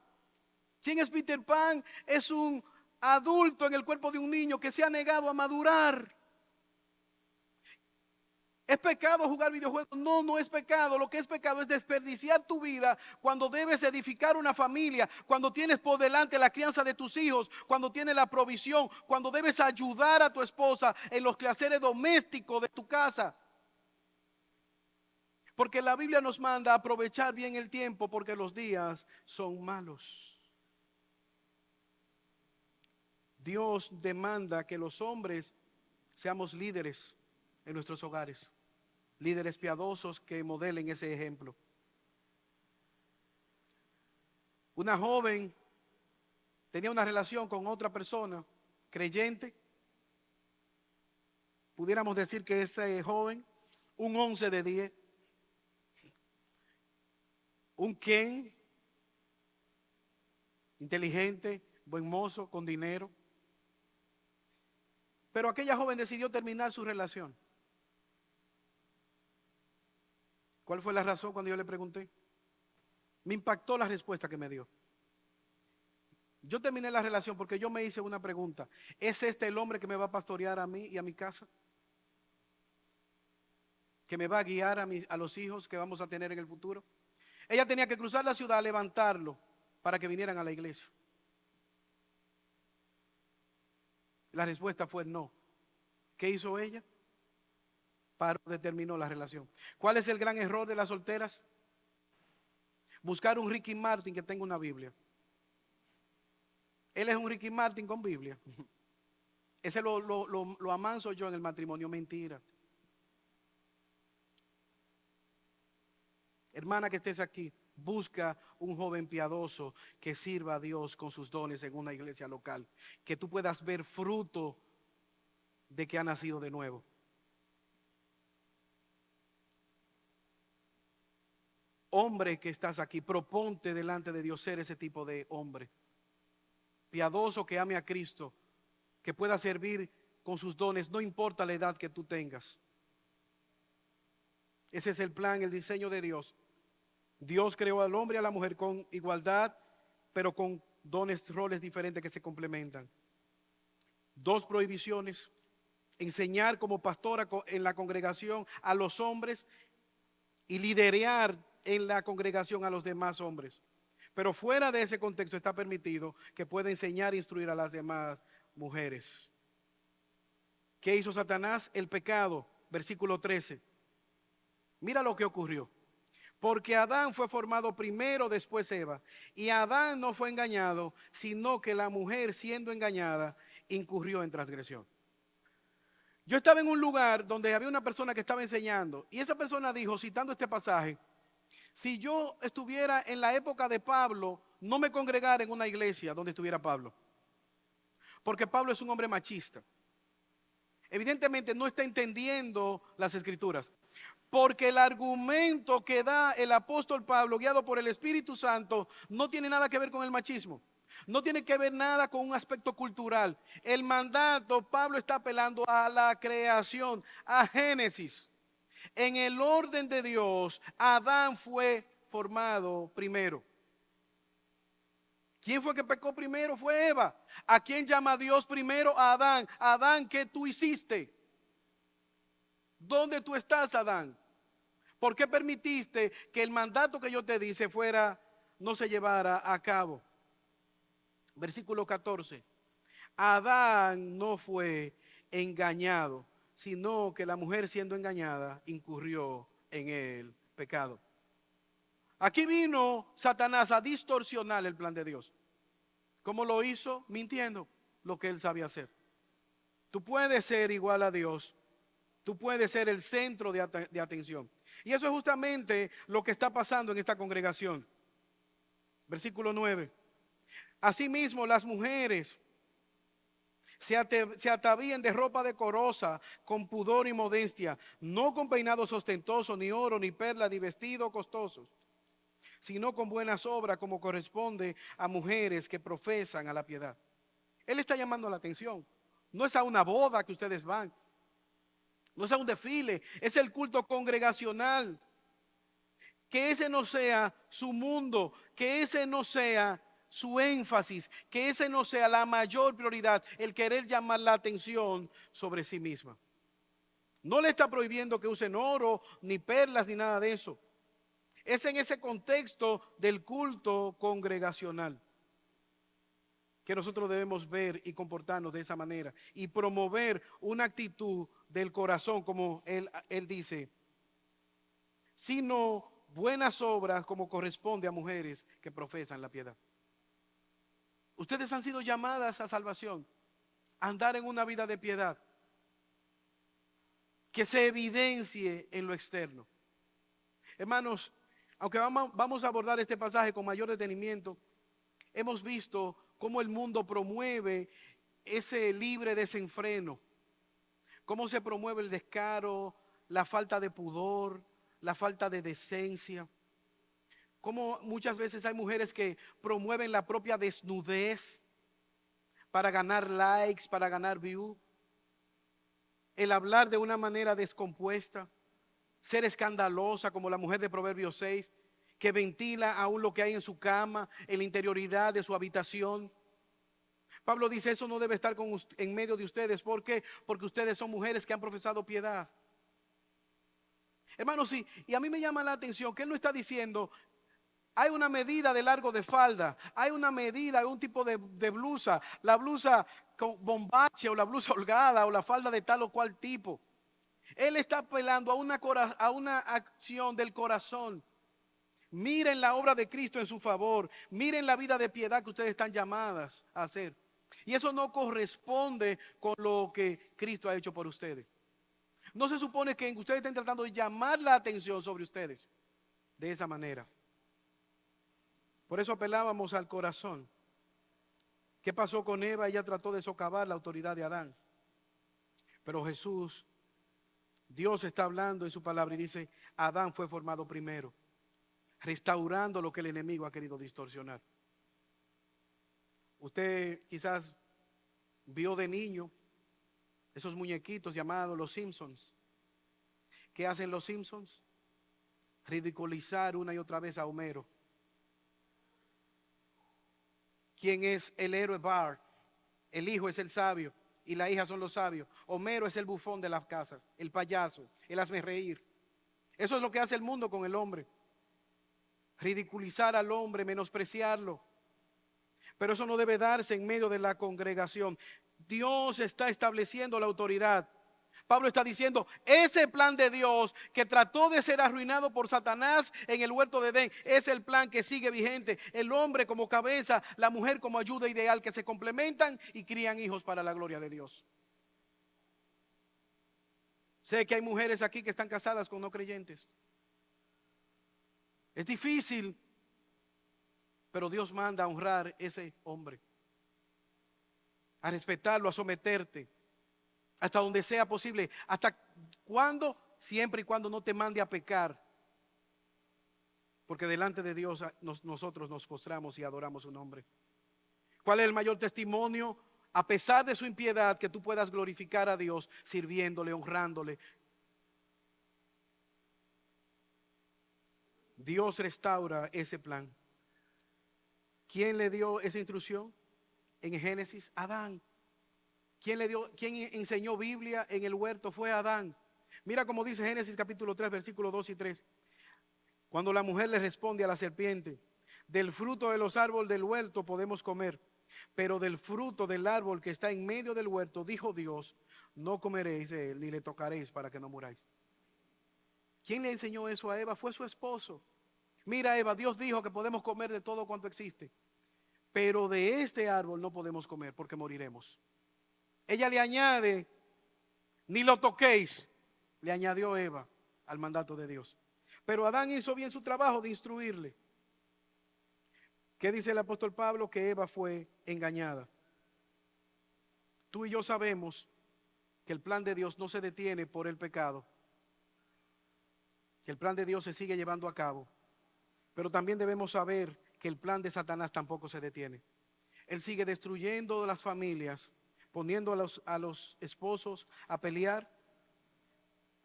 ¿Quién es Peter Pan? Es un adulto en el cuerpo de un niño que se ha negado a madurar. ¿Es pecado jugar videojuegos? No, no es pecado. Lo que es pecado es desperdiciar tu vida cuando debes edificar una familia, cuando tienes por delante la crianza de tus hijos, cuando tienes la provisión, cuando debes ayudar a tu esposa en los quehaceres domésticos de tu casa. Porque la Biblia nos manda a aprovechar bien el tiempo porque los días son malos. Dios demanda que los hombres seamos líderes en nuestros hogares, líderes piadosos que modelen ese ejemplo. Una joven tenía una relación con otra persona creyente. Pudiéramos decir que este joven, un 11 de 10, un Ken, inteligente, buen mozo, con dinero. Pero aquella joven decidió terminar su relación. ¿Cuál fue la razón cuando yo le pregunté? Me impactó la respuesta que me dio. Yo terminé la relación porque yo me hice una pregunta: ¿es este el hombre que me va a pastorear a mí y a mi casa? ¿Que me va a guiar a los hijos que vamos a tener en el futuro? Ella tenía que cruzar la ciudad, levantarlo para que vinieran a la iglesia. La respuesta fue no. ¿Qué hizo ella? Paró, determinó la relación. ¿Cuál es el gran error de las solteras? Buscar un Ricky Martin que tenga una Biblia. Él es un Ricky Martin con Biblia. Ese lo amanso yo en el matrimonio. Mentira. Hermana que estés aquí, busca un joven piadoso que sirva a Dios con sus dones en una iglesia local, que tú puedas ver fruto de que ha nacido de nuevo. Hombre que estás aquí, proponte delante de Dios ser ese tipo de hombre piadoso, que ame a Cristo, que pueda servir con sus dones, no importa la edad que tú tengas. Ese es el plan, el diseño de Dios. Dios creó al hombre y a la mujer con igualdad, pero con dones, roles diferentes que se complementan. Dos prohibiciones: enseñar como pastora en la congregación a los hombres y liderear en la congregación a los demás hombres. Pero fuera de ese contexto está permitido que pueda enseñar e instruir a las demás mujeres. ¿Qué hizo Satanás? El pecado, versículo 13. Mira lo que ocurrió. Porque Adán fue formado primero, después Eva. Y Adán no fue engañado, sino que la mujer, siendo engañada, incurrió en transgresión. Yo estaba en un lugar donde había una persona que estaba enseñando, y esa persona dijo, citando este pasaje: si yo estuviera en la época de Pablo, no me congregara en una iglesia donde estuviera Pablo, porque Pablo es un hombre machista. Evidentemente no está entendiendo las escrituras, porque el argumento que da el apóstol Pablo, guiado por el Espíritu Santo, no tiene nada que ver con el machismo. No tiene que ver nada con un aspecto cultural. El mandato, Pablo está apelando a la creación, a Génesis. En el orden de Dios, Adán fue formado primero. ¿Quién fue que pecó primero? Fue Eva. ¿A quién llama Dios primero? A Adán. Adán, ¿qué tú hiciste? ¿Dónde tú estás, Adán? ¿Por qué permitiste que el mandato que yo te di no se llevara a cabo? Versículo 14. Adán no fue engañado, sino que la mujer siendo engañada incurrió en el pecado. Aquí vino Satanás a distorsionar el plan de Dios. ¿Cómo lo hizo? Mintiendo lo que él sabía hacer. Tú puedes ser igual a Dios. Tú puedes ser el centro de atención. Y eso es justamente lo que está pasando en esta congregación. Versículo 9. Asimismo, las mujeres se atavíen de ropa decorosa, con pudor y modestia, no con peinados ostentosos, ni oro, ni perlas, ni vestidos costosos, sino con buenas obras, como corresponde a mujeres que profesan a la piedad. Él está llamando la atención. No es a una boda que ustedes van, no es a un desfile, es el culto congregacional. Que ese no sea su mundo, que ese no sea su énfasis, que ese no sea la mayor prioridad, el querer llamar la atención sobre sí misma. No le está prohibiendo que usen oro, ni perlas, ni nada de eso. Es en ese contexto del culto congregacional que nosotros debemos ver y comportarnos de esa manera y promover una actitud del corazón, como él dice, sino buenas obras como corresponde a mujeres que profesan la piedad. Ustedes han sido llamadas a salvación, a andar en una vida de piedad que se evidencie en lo externo. Hermanos, aunque vamos a abordar este pasaje con mayor detenimiento, hemos visto cómo el mundo promueve ese libre desenfreno, cómo se promueve el descaro, la falta de pudor, la falta de decencia. Como muchas veces hay mujeres que promueven la propia desnudez para ganar likes, para ganar views. El hablar de una manera descompuesta, ser escandalosa como la mujer de Proverbios 6, que ventila aún lo que hay en su cama, en la interioridad de su habitación. Pablo dice, eso no debe estar en medio de ustedes. ¿Por qué? Porque ustedes son mujeres que han profesado piedad. Hermanos, sí, y a mí me llama la atención que él no está diciendo, hay una medida de largo de falda, hay una medida, hay un tipo de blusa, la blusa con bombache o la blusa holgada o la falda de tal o cual tipo. Él está apelando a una acción del corazón. Miren la obra de Cristo en su favor, miren la vida de piedad que ustedes están llamadas a hacer. Y eso no corresponde con lo que Cristo ha hecho por ustedes. No se supone que ustedes estén tratando de llamar la atención sobre ustedes de esa manera. Por eso apelábamos al corazón. ¿Qué pasó con Eva? Ella trató de socavar la autoridad de Adán. Pero Jesús, Dios está hablando en su palabra y dice, Adán fue formado primero, restaurando lo que el enemigo ha querido distorsionar. Usted quizás vio de niño esos muñequitos llamados los Simpsons. ¿Qué hacen los Simpsons? Ridiculizar una y otra vez a Homero. ¿Quién es el héroe? Bart. El hijo es el sabio y la hija son los sabios. Homero es el bufón de la casa, el payaso, el hazme reír. Eso es lo que hace el mundo con el hombre. Ridiculizar al hombre, menospreciarlo. Pero eso no debe darse en medio de la congregación. Dios está estableciendo la autoridad. Pablo está diciendo, ese plan de Dios que trató de ser arruinado por Satanás en el huerto de Edén, es el plan que sigue vigente. El hombre como cabeza, la mujer como ayuda ideal, que se complementan y crían hijos para la gloria de Dios. Sé que hay mujeres aquí que están casadas con no creyentes. Es difícil, pero Dios manda a honrar a ese hombre, a respetarlo, a someterte, hasta donde sea posible. ¿Hasta cuándo? Siempre y cuando no te mande a pecar. Porque delante de Dios nosotros nos postramos y adoramos su nombre. ¿Cuál es el mayor testimonio? A pesar de su impiedad, que tú puedas glorificar a Dios sirviéndole, honrándole. Dios restaura ese plan. ¿Quién le dio esa instrucción? En Génesis, Adán. ¿Quién enseñó Biblia en el huerto? Fue Adán. Mira cómo dice Génesis capítulo 3, versículos 2 y 3. Cuando la mujer le responde a la serpiente: del fruto de los árboles del huerto podemos comer, pero del fruto del árbol que está en medio del huerto, dijo Dios, no comeréis de él, ni le tocaréis para que no muráis. ¿Quién le enseñó eso a Eva? Fue su esposo. Mira, Eva, Dios dijo que podemos comer de todo cuanto existe, pero de este árbol no podemos comer porque moriremos. Ella le añade, ni lo toquéis, le añadió Eva al mandato de Dios. Pero Adán hizo bien su trabajo de instruirle. ¿Qué dice el apóstol Pablo? Que Eva fue engañada. Tú y yo sabemos que el plan de Dios no se detiene por el pecado, que el plan de Dios se sigue llevando a cabo, pero también debemos saber que el plan de Satanás tampoco se detiene. Él sigue destruyendo las familias, poniendo a los esposos a pelear,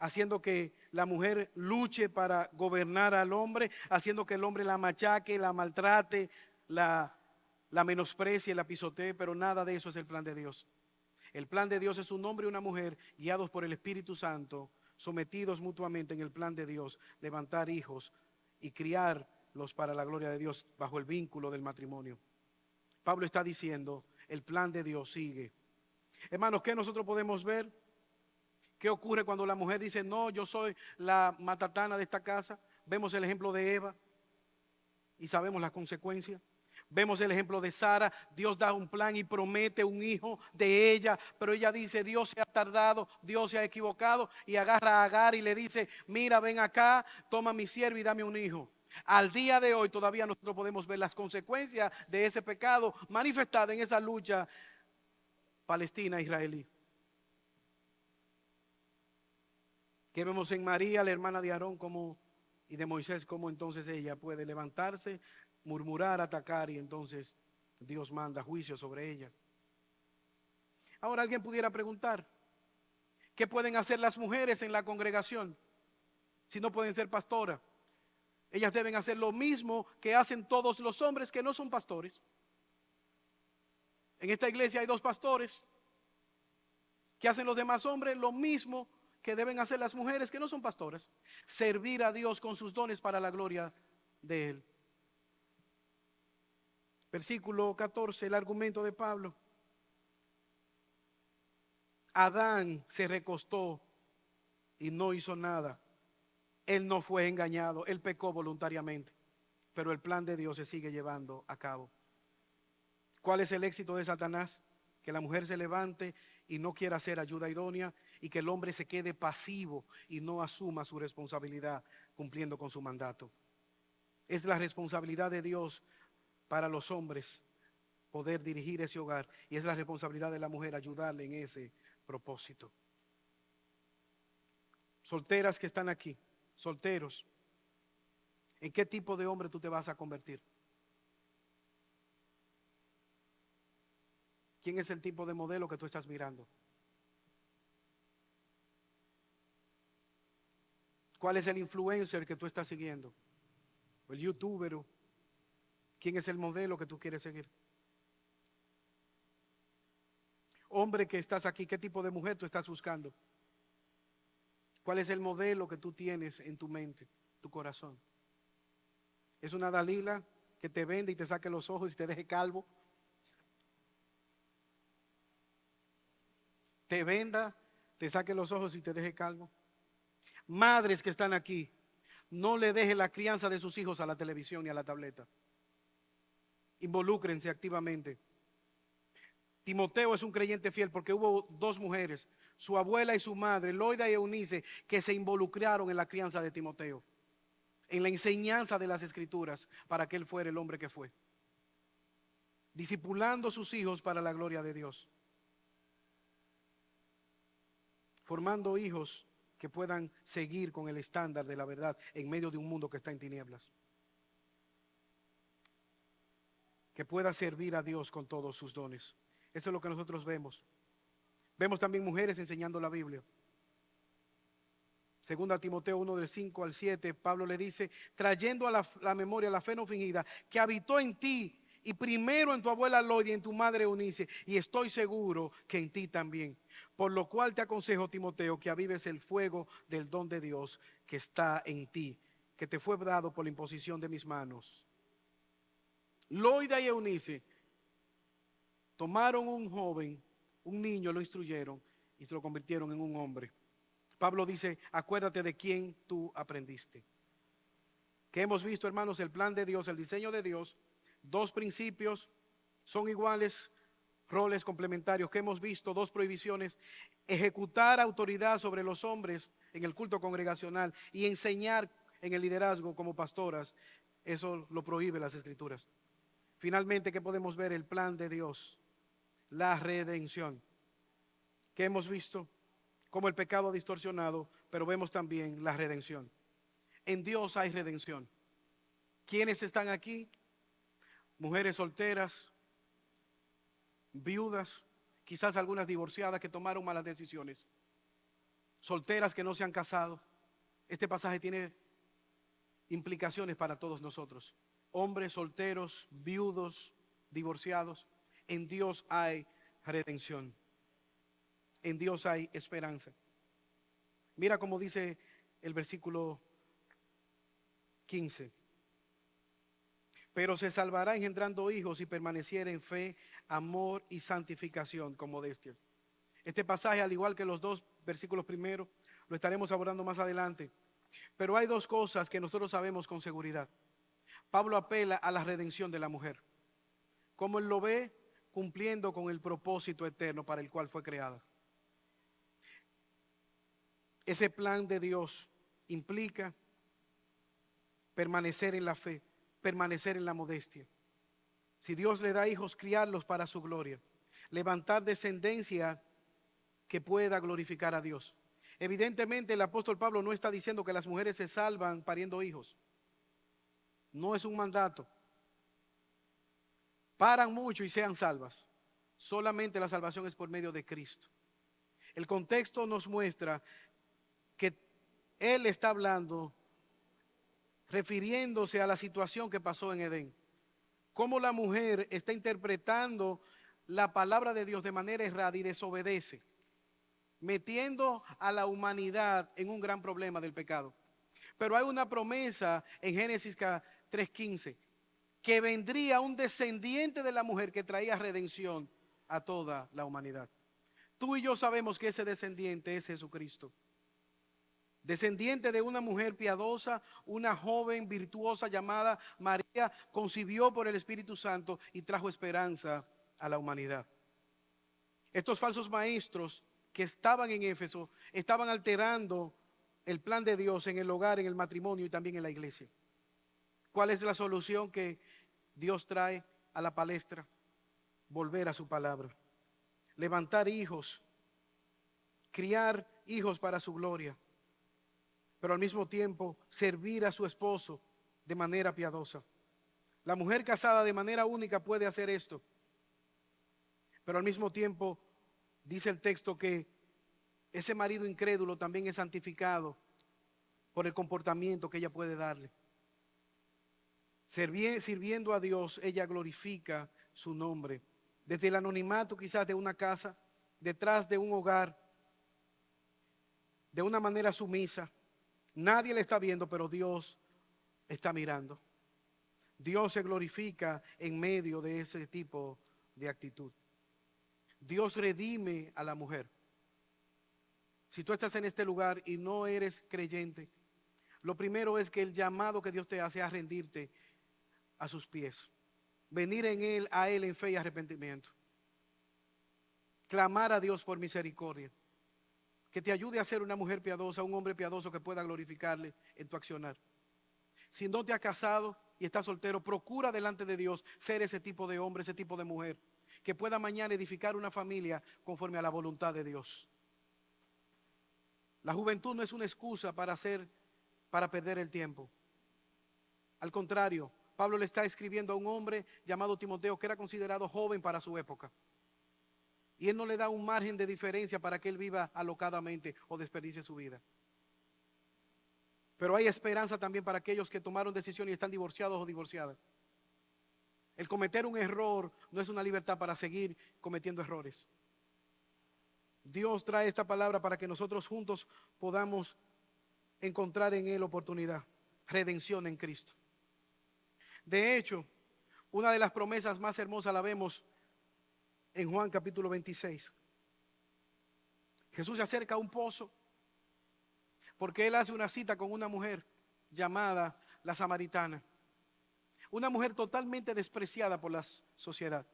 haciendo que la mujer luche para gobernar al hombre, haciendo que el hombre la machaque, la maltrate, la menosprecie, la pisotee, pero nada de eso es el plan de Dios. El plan de Dios es un hombre y una mujer guiados por el Espíritu Santo, sometidos mutuamente en el plan de Dios, levantar hijos y criarlos para la gloria de Dios bajo el vínculo del matrimonio. Pablo está diciendo, el plan de Dios sigue. Hermanos, ¿qué nosotros podemos ver? ¿Qué ocurre cuando la mujer dice, no, yo soy la matatana de esta casa? Vemos el ejemplo de Eva y sabemos las consecuencias. Vemos el ejemplo de Sara. Dios da un plan y promete un hijo de ella, pero ella dice, Dios se ha tardado, Dios se ha equivocado, y agarra a Agar y le dice, mira, ven acá, toma mi siervo y dame un hijo. Al día de hoy todavía nosotros podemos ver las consecuencias de ese pecado manifestada en esa lucha palestina-israelí. Que vemos en María, la hermana de Aarón, y de Moisés, cómo entonces ella puede levantarse, murmurar, atacar, y entonces Dios manda juicio sobre ella. Ahora alguien pudiera preguntar, ¿qué pueden hacer las mujeres en la congregación si no pueden ser pastoras? Ellas deben hacer lo mismo que hacen todos los hombres que no son pastores. En esta iglesia hay 2 pastores. ¿Qué hacen los demás hombres? Lo mismo que deben hacer las mujeres que no son pastoras. Servir a Dios con sus dones para la gloria de Él. Versículo 14, el argumento de Pablo. Adán se recostó y no hizo nada. Él no fue engañado, él pecó voluntariamente, pero el plan de Dios se sigue llevando a cabo. ¿Cuál es el éxito de Satanás? Que la mujer se levante y no quiera hacer ayuda idónea, y que el hombre se quede pasivo y no asuma su responsabilidad cumpliendo con su mandato. Es la responsabilidad de Dios para los hombres poder dirigir ese hogar, y es la responsabilidad de la mujer ayudarle en ese propósito. Solteras que están aquí, solteros, ¿en qué tipo de hombre tú te vas a convertir? ¿Quién es el tipo de modelo que tú estás mirando? ¿Cuál es el influencer que tú estás siguiendo? ¿O el youtuber? ¿Quién es el modelo que tú quieres seguir? Hombre que estás aquí, ¿qué tipo de mujer tú estás buscando? ¿Cuál es el modelo que tú tienes en tu mente, tu corazón? ¿Es una Dalila que te vende y te saque los ojos y te deje calvo? ¿Te venda, te saque los ojos y te deje calvo? Madres que están aquí, no le deje la crianza de sus hijos a la televisión ni a la tableta. Involúcrense activamente. Timoteo es un creyente fiel porque hubo 2 mujeres, su abuela y su madre, Loida y Eunice, que se involucraron en la crianza de Timoteo, en la enseñanza de las Escrituras, para que él fuera el hombre que fue, discipulando a sus hijos para la gloria de Dios, formando hijos que puedan seguir con el estándar de la verdad en medio de un mundo que está en tinieblas, que pueda servir a Dios con todos sus dones. Eso es lo que nosotros vemos. Vemos también mujeres enseñando la Biblia. Segunda Timoteo 1 del 5 al 7, Pablo le dice, trayendo a la memoria la fe no fingida que habitó en ti y primero en tu abuela Loida y en tu madre Eunice, y estoy seguro que en ti también. Por lo cual te aconsejo, Timoteo, que avives el fuego del don de Dios que está en ti, que te fue dado por la imposición de mis manos. Loida y Eunice tomaron un joven, un niño, lo instruyeron y se lo convirtieron en un hombre. Pablo dice, acuérdate de quién tú aprendiste. Que hemos visto, hermanos, el plan de Dios, el diseño de Dios, dos principios son iguales, roles complementarios que hemos visto, dos prohibiciones: ejecutar autoridad sobre los hombres en el culto congregacional y enseñar en el liderazgo como pastoras. Eso lo prohíbe las Escrituras. Finalmente, ¿qué podemos ver? El plan de Dios, la redención. ¿Qué hemos visto? Como el pecado ha distorsionado, pero vemos también la redención. En Dios hay redención. ¿Quiénes están aquí? Mujeres solteras, viudas, quizás algunas divorciadas que tomaron malas decisiones, solteras que no se han casado. Este pasaje tiene implicaciones para todos nosotros. Hombres solteros, viudos, divorciados. En Dios hay redención. En Dios hay esperanza. Mira cómo dice el versículo 15. Pero se salvará engendrando hijos y permaneciera en fe, amor y santificación con modestia. Este pasaje, al igual que los dos versículos primeros, lo estaremos abordando más adelante. Pero hay dos cosas que nosotros sabemos con seguridad. Pablo apela a la redención de la mujer. Como él lo ve, cumpliendo con el propósito eterno para el cual fue creada. Ese plan de Dios implica permanecer en la fe, permanecer en la modestia. Si Dios le da hijos, criarlos para su gloria. Levantar descendencia que pueda glorificar a Dios. Evidentemente el apóstol Pablo no está diciendo que las mujeres se salvan pariendo hijos. No es un mandato. Paran mucho y sean salvas. Solamente la salvación es por medio de Cristo. El contexto nos muestra que él está hablando refiriéndose a la situación que pasó en Edén. Cómo la mujer está interpretando la palabra de Dios de manera errada y desobedece, metiendo a la humanidad en un gran problema del pecado. Pero hay una promesa en Génesis 3:15, que vendría un descendiente de la mujer que traía redención a toda la humanidad. Tú y yo sabemos que ese descendiente es Jesucristo. Descendiente de una mujer piadosa, una joven virtuosa llamada María, concibió por el Espíritu Santo y trajo esperanza a la humanidad. Estos falsos maestros que estaban en Éfeso estaban alterando el plan de Dios en el hogar, en el matrimonio y también en la iglesia. ¿Cuál es la solución que Dios trae a la palestra? Volver a su palabra, levantar hijos, criar hijos para su gloria, pero al mismo tiempo servir a su esposo de manera piadosa. La mujer casada de manera única puede hacer esto, pero al mismo tiempo dice el texto que ese marido incrédulo también es santificado por el comportamiento que ella puede darle. Sirviendo a Dios, ella glorifica su nombre. Desde el anonimato quizás de una casa, detrás de un hogar, de una manera sumisa. Nadie le está viendo, pero Dios está mirando. Dios se glorifica en medio de ese tipo de actitud. Dios redime a la mujer. Si tú estás en este lugar y no eres creyente, lo primero es que el llamado que Dios te hace es a rendirte a sus pies. Venir a Él en fe y arrepentimiento. Clamar a Dios por misericordia. Que te ayude a ser una mujer piadosa, un hombre piadoso que pueda glorificarle en tu accionar. Si no te has casado y estás soltero, procura delante de Dios ser ese tipo de hombre, ese tipo de mujer, que pueda mañana edificar una familia conforme a la voluntad de Dios. La juventud no es una excusa para perder el tiempo. Al contrario, Pablo le está escribiendo a un hombre llamado Timoteo que era considerado joven para su época. Y él no le da un margen de diferencia para que él viva alocadamente o desperdicie su vida. Pero hay esperanza también para aquellos que tomaron decisión y están divorciados o divorciadas. El cometer un error no es una libertad para seguir cometiendo errores. Dios trae esta palabra para que nosotros juntos podamos encontrar en Él oportunidad, redención en Cristo. De hecho, una de las promesas más hermosas la vemos en Juan capítulo 26. Jesús se acerca a un pozo porque Él hace una cita con una mujer llamada la samaritana. Una mujer totalmente despreciada por la sociedad.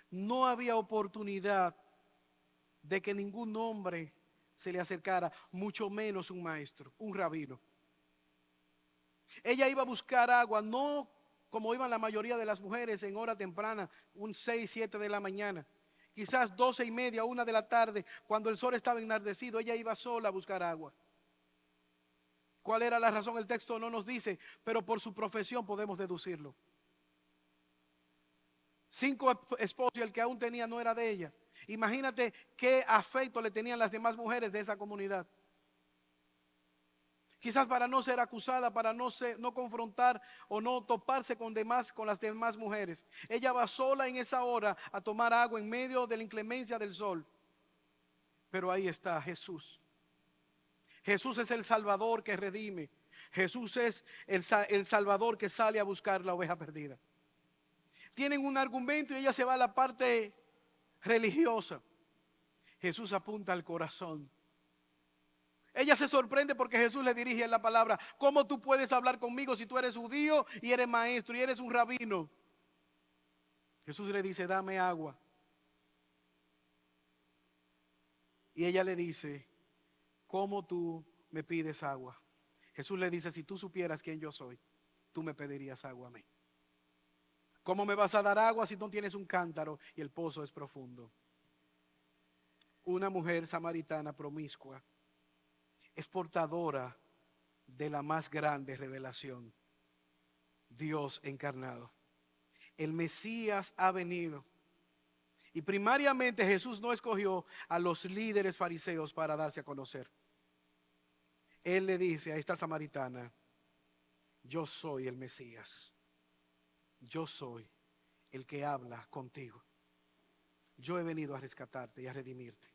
No había oportunidad de que ningún hombre se le acercara, mucho menos un maestro, un rabino. Ella iba a buscar agua, no como iban la mayoría de las mujeres en hora temprana, un 6, 7 de la mañana. Quizás 12:30, 1 de la tarde, cuando el sol estaba enardecido, ella iba sola a buscar agua. ¿Cuál era la razón? El texto no nos dice, pero por su profesión podemos deducirlo. 5 esposos y el que aún tenía no era de ella. Imagínate qué afecto le tenían las demás mujeres de esa comunidad. Quizás para no ser acusada, para no confrontar o no toparse con las demás mujeres. Ella va sola en esa hora a tomar agua en medio de la inclemencia del sol. Pero ahí está Jesús. Jesús es el Salvador que redime. Jesús es el Salvador que sale a buscar la oveja perdida. Tienen un argumento y ella se va a la parte religiosa. Jesús apunta al corazón. Ella se sorprende porque Jesús le dirige la palabra. ¿Cómo tú puedes hablar conmigo si tú eres judío y eres maestro y eres un rabino? Jesús le dice, dame agua. Y ella le dice, ¿cómo tú me pides agua? Jesús le dice, si tú supieras quién yo soy, tú me pedirías agua a mí. ¿Cómo me vas a dar agua si no tienes un cántaro y el pozo es profundo? Una mujer samaritana promiscua es portadora de la más grande revelación. Dios encarnado. El Mesías ha venido. Y primariamente Jesús no escogió a los líderes fariseos para darse a conocer. Él le dice a esta samaritana, yo soy el Mesías. Yo soy el que habla contigo. Yo he venido a rescatarte y a redimirte.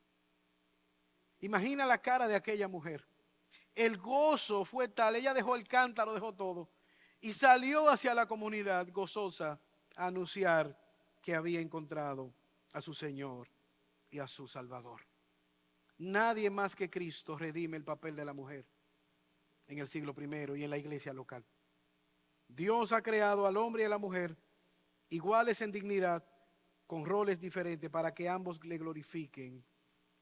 Imagina la cara de aquella mujer. El gozo fue tal, ella dejó el cántaro, dejó todo y salió hacia la comunidad gozosa a anunciar que había encontrado a su Señor y a su Salvador. Nadie más que Cristo redime el papel de la mujer en el siglo I y en la iglesia local. Dios ha creado al hombre y a la mujer iguales en dignidad, con roles diferentes, para que ambos le glorifiquen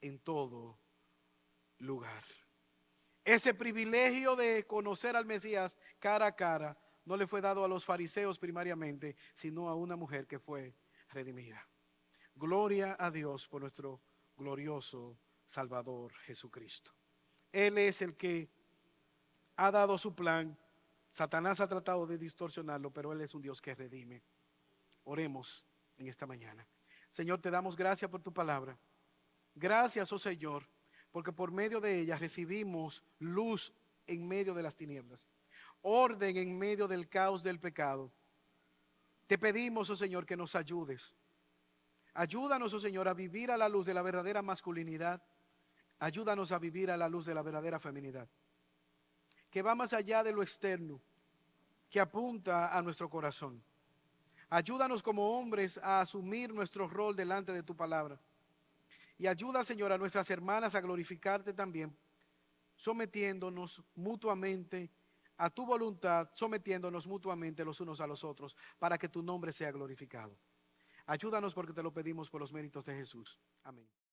en todo lugar. Ese privilegio de conocer al Mesías cara a cara no le fue dado a los fariseos primariamente, sino a una mujer que fue redimida. Gloria a Dios por nuestro glorioso Salvador Jesucristo. Él es el que ha dado su plan. Satanás ha tratado de distorsionarlo, pero Él es un Dios que redime. Oremos en esta mañana. Señor, te damos gracias por tu palabra. Gracias, oh Señor, porque por medio de ella recibimos luz en medio de las tinieblas, orden en medio del caos del pecado. Te pedimos, oh Señor, que nos ayudes. Ayúdanos, oh Señor, a vivir a la luz de la verdadera masculinidad. Ayúdanos a vivir a la luz de la verdadera feminidad, que va más allá de lo externo, que apunta a nuestro corazón. Ayúdanos como hombres a asumir nuestro rol delante de tu palabra. Y ayuda, Señor, a nuestras hermanas a glorificarte también, sometiéndonos mutuamente a tu voluntad, sometiéndonos mutuamente los unos a los otros, para que tu nombre sea glorificado. Ayúdanos porque te lo pedimos por los méritos de Jesús. Amén.